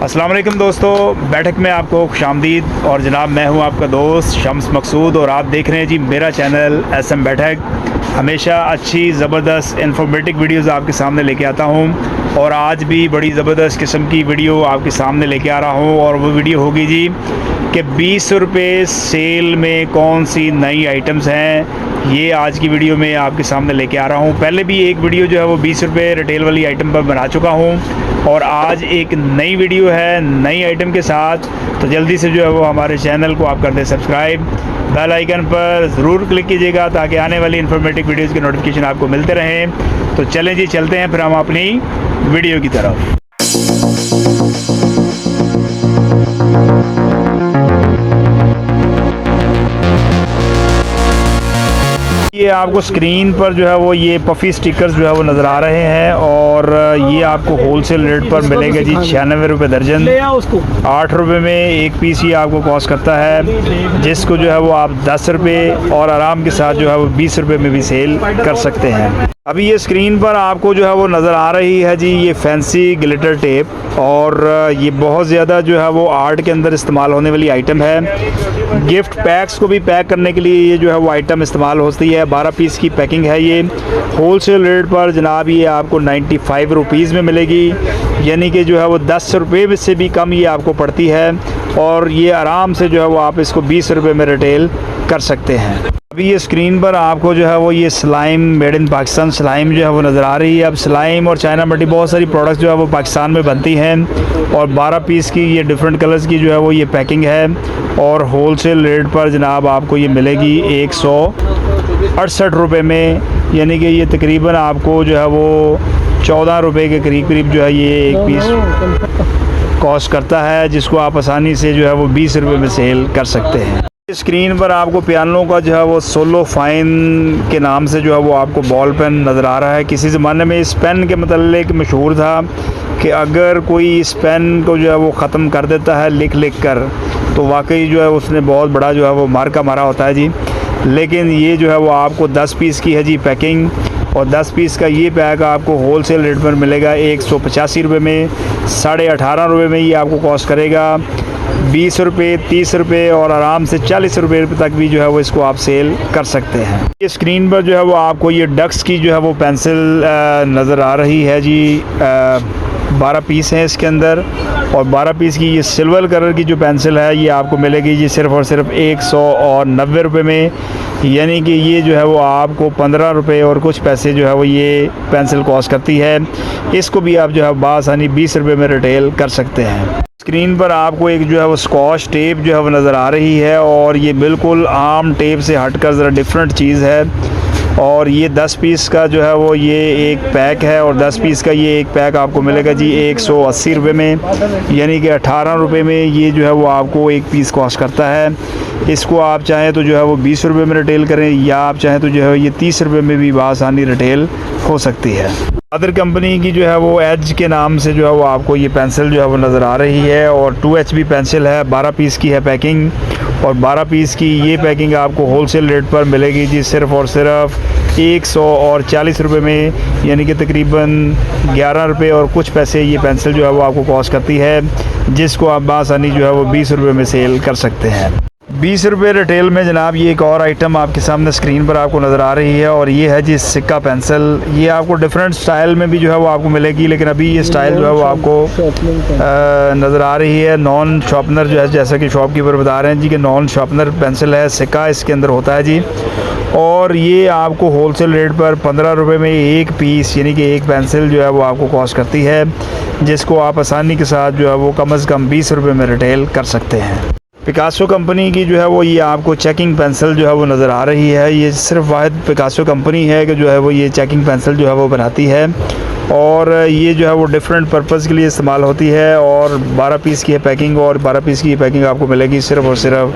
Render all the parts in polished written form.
अस्सलाम वालेकुम दोस्तों, बैठक में आपको खुशामदीद। और जनाब मैं हूं आपका दोस्त शम्स मकसूद और आप देख रहे हैं जी मेरा चैनल SM बैठक। हमेशा अच्छी ज़बरदस्त इन्फॉर्मेटिव वीडियोस आपके सामने लेके आता हूं और आज भी बड़ी ज़बरदस्त किस्म की वीडियो आपके सामने लेके आ रहा हूं। और वो वीडियो होगी जी कि 20 रुपये सेल में कौन सी नई आइटम्स हैं, ये आज की वीडियो में आपके सामने लेके आ रहा हूँ। पहले भी एक वीडियो जो है वो 20 रुपये रिटेल वाली आइटम पर बना चुका हूँ और आज एक नई वीडियो है नई आइटम के साथ। तो जल्दी से जो है वो हमारे चैनल को आप कर दें सब्सक्राइब, बेल आइकन पर ज़रूर क्लिक कीजिएगा ताकि आने वाली इन्फॉर्मेटिव वीडियोज़ के नोटिफिकेशन आपको मिलते रहें। तो चलें जी, चलते हैं फिर हम अपनी वीडियो की तरफ। ये आपको स्क्रीन पर जो है वो ये पफ़ी स्टिकर्स जो है वो नज़र आ रहे हैं और ये आपको होलसेल रेट पर मिलेगा जी 96 रुपये दर्जन। 8 रुपये में एक पीस ही आपको कॉस्ट करता है, जिसको जो है वो आप 10 रुपये और आराम के साथ जो है वो 20 रुपये में भी सेल कर सकते हैं। अभी ये स्क्रीन पर आपको जो है वो नज़र आ रही है जी ये फैंसी ग्लिटर टेप और ये बहुत ज़्यादा जो है वो आर्ट के अंदर इस्तेमाल होने वाली आइटम है। गिफ्ट पैक्स को भी पैक करने के लिए ये जो है वो आइटम इस्तेमाल होती है। 12 पीस की पैकिंग है। ये होलसेल रेट पर जनाब ये आपको 95 रुपीज़ में मिलेगी, यानी कि जो है वो 10 रुपये से भी कम ये आपको पड़ती है और ये आराम से जो है वो आप इसको 20 रुपये में रिटेल कर सकते हैं। अभी ये स्क्रीन पर आपको जो है वो ये slime made in Pakistan slime जो है वो नज़र आ रही है। अब स्लाइम और चाइना मट्टी बहुत सारी प्रोडक्ट्स जो है वो पाकिस्तान में बनती हैं और 12 पीस की ये डिफरेंट कलर्स की जो है वो ये पैकिंग है और होलसेल रेट पर जनाब आपको ये मिलेगी 168 रुपये में, यानी कि ये तकरीबन आपको जो है वो 14 रुपये के करीब जो है ये एक पीस कॉस्ट करता है, जिसको आप आसानी से जो है वो 20 रुपये में सेल कर सकते हैं। स्क्रीन पर आपको पियानो का जो है वो सोलो फाइन के नाम से जो है वो आपको बॉल पेन नज़र आ रहा है। किसी ज़माने में इस पेन के मतलब मशहूर था कि अगर कोई इस पेन को जो है वो ख़त्म कर देता है लिख कर, तो वाकई जो है उसने बहुत बड़ा जो है वो मार्का मारा होता है जी। लेकिन ये जो है वो आपको 10 पीस की है जी पैकिंग और 10 पीस का ये पैक आपको होलसेल रेट पर मिलेगा 185 रुपये में। 18.5 रुपये में ये आपको कॉस्ट करेगा। 20 रुपये, 30 रुपये और आराम से 40 रुपये तक भी जो है वो इसको आप सेल कर सकते हैं। ये स्क्रीन पर जो है वो आपको ये डक्स की जो है वो पेंसिल नज़र आ रही है जी। 12 पीस हैं इसके अंदर और 12 पीस की ये सिल्वर कलर की जो पेंसिल है ये आपको मिलेगी जी सिर्फ़ और सिर्फ 190 रुपये में, यानी कि ये जो है वो आपको 15 रुपये और कुछ पैसे जो है वो ये पेंसिल कॉस्ट करती है। इसको भी आप जो है बासानी 20 रुपये में रिटेल कर सकते हैं। स्क्रीन पर आपको एक जो है वो स्कॉच टेप जो है वो नज़र आ रही है और ये बिल्कुल आम टेप से हटकर ज़रा डिफरेंट चीज़ है और ये 10 पीस का जो है वो ये एक पैक है और 10 पीस का ये एक पैक आपको मिलेगा जी 180 रुपये में, यानी कि 18 रुपये में ये जो है वो आपको एक पीस कॉस्ट करता है। इसको आप चाहें तो जो है वो 20 रुपये में रिटेल करें या आप चाहें तो जो है ये 30 रुपये में भी आसानी रिटेल हो सकती है। अदर कंपनी की जो है वो एज के नाम से जो है वो आपको ये पेंसिल जो है वो नज़र आ रही है और 2HB पेंसिल है। 12 पीस की है पैकिंग और 12 पीस की ये पैकिंग आपको होलसेल रेट पर मिलेगी जी सिर्फ़ और सिर्फ 140 रुपये में, यानी कि तकरीबन 11 रुपये और कुछ पैसे ये पेंसिल जो है वो आपको कॉस्ट करती है, जिसको आप बासानी जो है वो 20 रुपये में सेल कर सकते हैं। 20 रुपये रिटेल में जनाब ये एक और आइटम आपके सामने स्क्रीन पर आपको नज़र आ रही है और ये है जी सिक्का पेंसिल। ये आपको डिफरेंट स्टाइल में भी जो है वो आपको मिलेगी, लेकिन अभी ये स्टाइल जो है वो आपको नज़र आ रही है नॉन शार्पनर जो है, जैसा कि शॉपकीपर बता रहे हैं जी कि नॉन शार्पनर पेंसिल है, सिक्का इसके अंदर होता है जी। और ये आपको होलसेल रेट पर 15 रुपये में एक पीस, यानी कि एक पेंसिल जो है वो आपको कॉस्ट करती है, जिसको आप आसानी के साथ जो है वो कम से कम 20 रुपये में रिटेल कर सकते हैं। पिकासो कंपनी की जो है वो ये आपको चेकिंग पेंसिल जो है वो नज़र आ रही है। ये सिर्फ वाहिद पिकासो कंपनी है कि जो है वो ये चेकिंग पेंसिल जो है वो बनाती है और ये जो है वो डिफरेंट पर्पज़ के लिए इस्तेमाल होती है और 12 पीस की है पैकिंग और 12 पीस की पैकिंग आपको मिलेगी सिर्फ़ और सिर्फ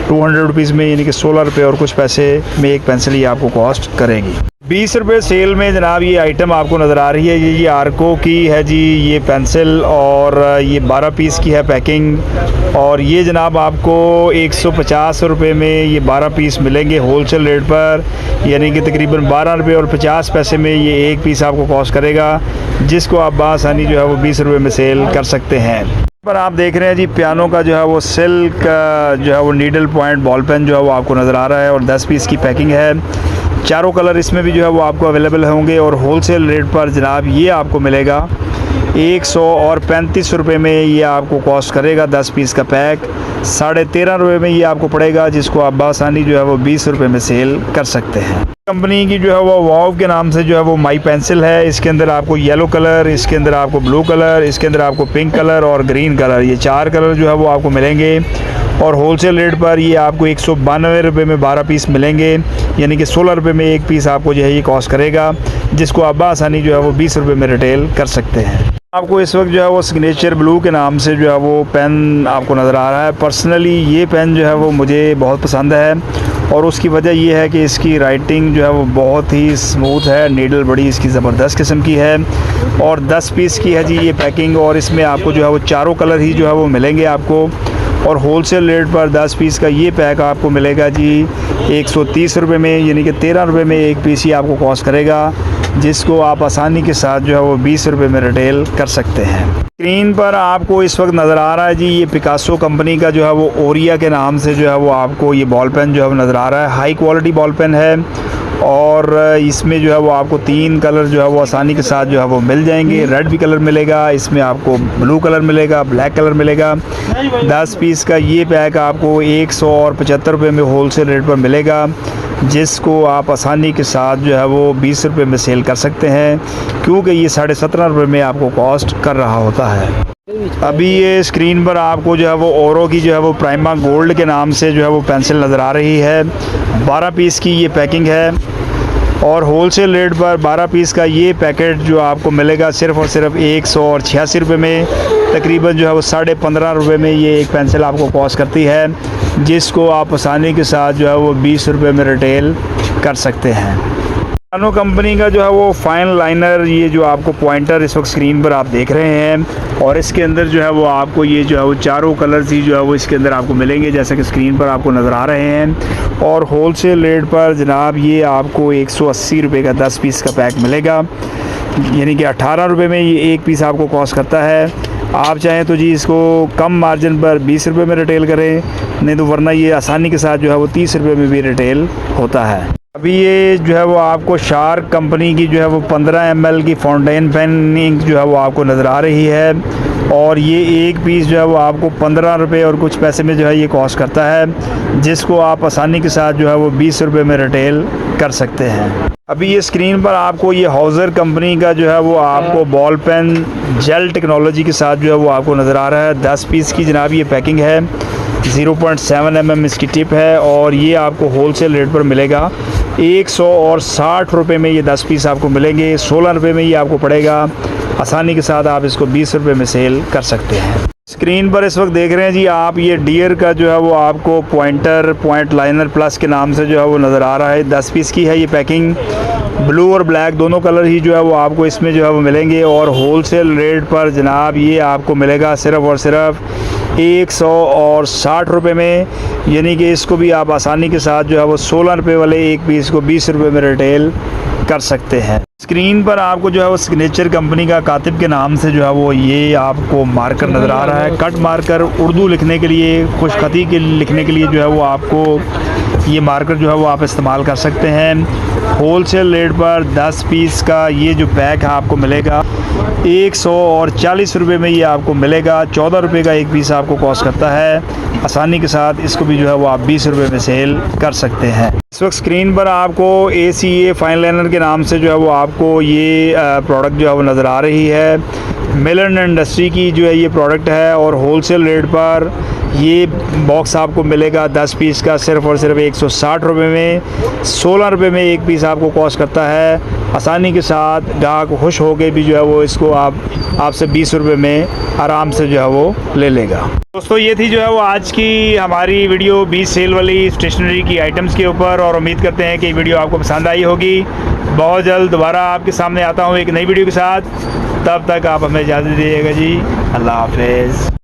200 रुपीज़ में, यानी कि 16 रुपये और कुछ पैसे में एक पेंसिल ही आपको कॉस्ट करेगी। 20 रुपये सेल में जनाब ये आइटम आपको नज़र आ रही है। ये आर्को की है जी, ये पेंसिल, और ये 12 पीस की है पैकिंग। और ये जनाब आपको 150 रुपये में ये 12 पीस मिलेंगे होलसेल रेट पर, यानी कि तकरीबन 12 रुपये और 50 पैसे में ये एक पीस आपको कॉस्ट करेगा, जिसको आप बासानी जो है वो 20 रुपये में सेल कर सकते हैं। पर आप देख रहे हैं जी पियानो का जो है वो सिल्क जो है वो नीडल पॉइंट बॉल पेन जो है वो आपको नज़र आ रहा है, और 10 पीस की पैकिंग है। चारों कलर इसमें भी जो है वो आपको अवेलेबल होंगे, और होलसेल रेट पर जनाब ये आपको मिलेगा 135 रुपये में ये आपको कॉस्ट करेगा। 10 पीस का पैक 13.5 रुपये में ये आपको पड़ेगा, जिसको आप बासानी जो है वो 20 रुपये में सेल कर सकते हैं। कंपनी की जो है वो वाव के नाम से जो है वो माई पेंसिल है। इसके अंदर आपको येलो कलर, इसके अंदर आपको ब्लू कलर, इसके अंदर आपको पिंक कलर और ग्रीन कलर, ये 4 कलर जो है वो आपको मिलेंगे। और होलसेल रेट पर ये आपको 192 रुपये में 12 पीस मिलेंगे, यानी कि 16 रुपये में एक पीस आपको जो है ये कॉस्ट करेगा, जिसको आप आसानी जो है वो 20 रुपये में रिटेल कर सकते हैं। आपको इस वक्त जो है वो सिग्नेचर ब्लू के नाम से जो है वो पेन आपको नज़र आ रहा है। पर्सनली ये पेन जो है वो मुझे बहुत पसंद है, और उसकी वजह ये है कि इसकी राइटिंग जो है वो बहुत ही स्मूथ है, नीडल बड़ी इसकी ज़बरदस्त किस्म की है, और 10 पीस की है जी ये पैकिंग। और इसमें आपको जो है वो चारों कलर ही जो है वो मिलेंगे आपको, और होलसेल रेट पर 10 पीस का ये पैक आपको मिलेगा जी 130 रुपये में, यानी कि 13 रुपये में एक पीस ही आपको कॉस्ट करेगा, जिसको आप आसानी के साथ जो है वो 20 रुपये में रिटेल कर सकते हैं। स्क्रीन पर आपको इस वक्त नज़र आ रहा है जी ये पिकासो कंपनी का जो है वो ओरिया के नाम से जो है वो आपको ये बॉल पेन जो है वो नज़र आ रहा है। हाई क्वालिटी बॉल पेन है, और इसमें जो है वो आपको 3 कलर जो है वो आसानी के साथ जो है वो मिल जाएंगे। रेड भी कलर मिलेगा, इसमें आपको ब्लू कलर मिलेगा, ब्लैक कलर मिलेगा। 10 पीस का ये पैक आपको 175 रुपये में होलसेल रेट पर मिलेगा, जिसको आप आसानी के साथ जो है वो 20 रुपये में सेल कर सकते हैं, क्योंकि ये 17.5 रुपये में आपको कॉस्ट कर रहा होता है। अभी ये स्क्रीन पर आपको जो है वो ओरो की जो है वो प्राइमा गोल्ड के नाम से जो है वो पेंसिल नज़र आ रही है। 12 पीस की ये पैकिंग है, और होलसेल रेट पर 12 पीस का ये पैकेट जो आपको मिलेगा सिर्फ़ और सिर्फ 186 रुपये में, तकरीबन जो है वो 15.5 रुपये में ये एक पेंसिल आपको कॉस्ट करती है, जिसको आप आसानी के साथ जो है वो 20 रुपये में रिटेल कर सकते हैं। पियानो कंपनी का जो है वो फाइन लाइनर, ये जो आपको पॉइंटर इस वक्त स्क्रीन पर आप देख रहे हैं, और इसके अंदर जो है वो आपको ये जो है वो चारों कलर्स ही जो है वो इसके अंदर आपको मिलेंगे, जैसा कि स्क्रीन पर आपको नज़र आ रहे हैं। और होलसेल रेट पर जनाब ये आपको 180 रुपये का 10 पीस का पैक मिलेगा, यानी कि 18 रुपये में ये एक पीस आपको कॉस्ट करता है। आप चाहें तो जी इसको कम मार्जिन पर 20 रुपये में रिटेल करें, नहीं तो वरना ये आसानी के साथ जो है वो 30 रुपये में भी रिटेल होता है। अभी ये जो है वो आपको शार्क कंपनी की जो है वो 15 ml की फाउंटेन पेन इंक जो है वो आपको नज़र आ रही है, और ये एक पीस जो है वो आपको 15 रुपये और कुछ पैसे में जो है ये कॉस्ट करता है, जिसको आप आसानी के साथ जो है वो 20 रुपये में रिटेल कर सकते हैं। अभी ये स्क्रीन पर आपको ये हाउज़र कंपनी का जो है वो आपको बॉल पेन जेल टेक्नोलॉजी के साथ जो है वो आपको नज़र आ रहा है। 10 पीस की जनाब ये पैकिंग है, 0.7 mm इसकी टिप है, और ये आपको होलसेल रेट पर मिलेगा 160 रुपये में ये 10 पीस आपको मिलेंगे। 16 रुपये में ये आपको पड़ेगा, आसानी के साथ आप इसको 20 रुपये में सेल कर सकते हैं। स्क्रीन पर इस वक्त देख रहे हैं जी आप ये डियर का जो है वो आपको पॉइंट लाइनर प्लस के नाम से जो है वो नज़र आ रहा है। 10 पीस की है ये पैकिंग, ब्लू और ब्लैक दोनों कलर ही जो है वो आपको इसमें जो है वो मिलेंगे, और होलसेल रेट पर जनाब ये आपको मिलेगा सिर्फ़ और सिर्फ 160 रुपये में, यानी कि इसको भी आप आसानी के साथ जो है वो 16 रुपये वाले एक पीस को 20 रुपये में रिटेल कर सकते हैं। स्क्रीन पर आपको जो है वो सिग्नेचर कंपनी का कातिब के नाम से जो है वो ये आपको मार्कर नज़र आ रहा है। कट मार्कर उर्दू लिखने के लिए, खुशखती के लिखने के लिए जो है वो आपको ये मार्कर जो है वो आप इस्तेमाल कर सकते हैं। होलसेल रेट पर 10 पीस का ये जो पैक है आपको मिलेगा 140 रुपये में ये आपको मिलेगा। 14 रुपये का एक पीस आपको कॉस्ट करता है। आसानी के साथ इसको भी जो है वो आप 20 रुपये में सेल कर सकते हैं। इस वक्त स्क्रीन पर आपको ACA फाइन लाइनर के नाम से जो है वो आपको ये प्रोडक्ट जो है वो नज़र आ रही है। मिलन इंडस्ट्री की जो है ये प्रोडक्ट है, और होलसेल रेट पर ये बॉक्स आपको मिलेगा 10 पीस का सिर्फ़ और सिर्फ 160 रुपये में। 16 रुपये में एक पीस आपको कॉस्ट करता है। आसानी के साथ ग्राहक खुश हो के भी जो है वो इसको आपसे 20 रुपये में आराम से जो है वो ले लेगा। दोस्तों ये थी जो है वो आज की हमारी वीडियो 20 सेल वाली स्टेशनरी की आइटम्स के ऊपर, और उम्मीद करते हैं कि वीडियो आपको पसंद आई होगी। बहुत जल्द दोबारा आपके सामने आता हूँ एक नई वीडियो के साथ। तब तक आप हमें इजाज़त दीजिएगा जी। अल्लाह हाफिज़।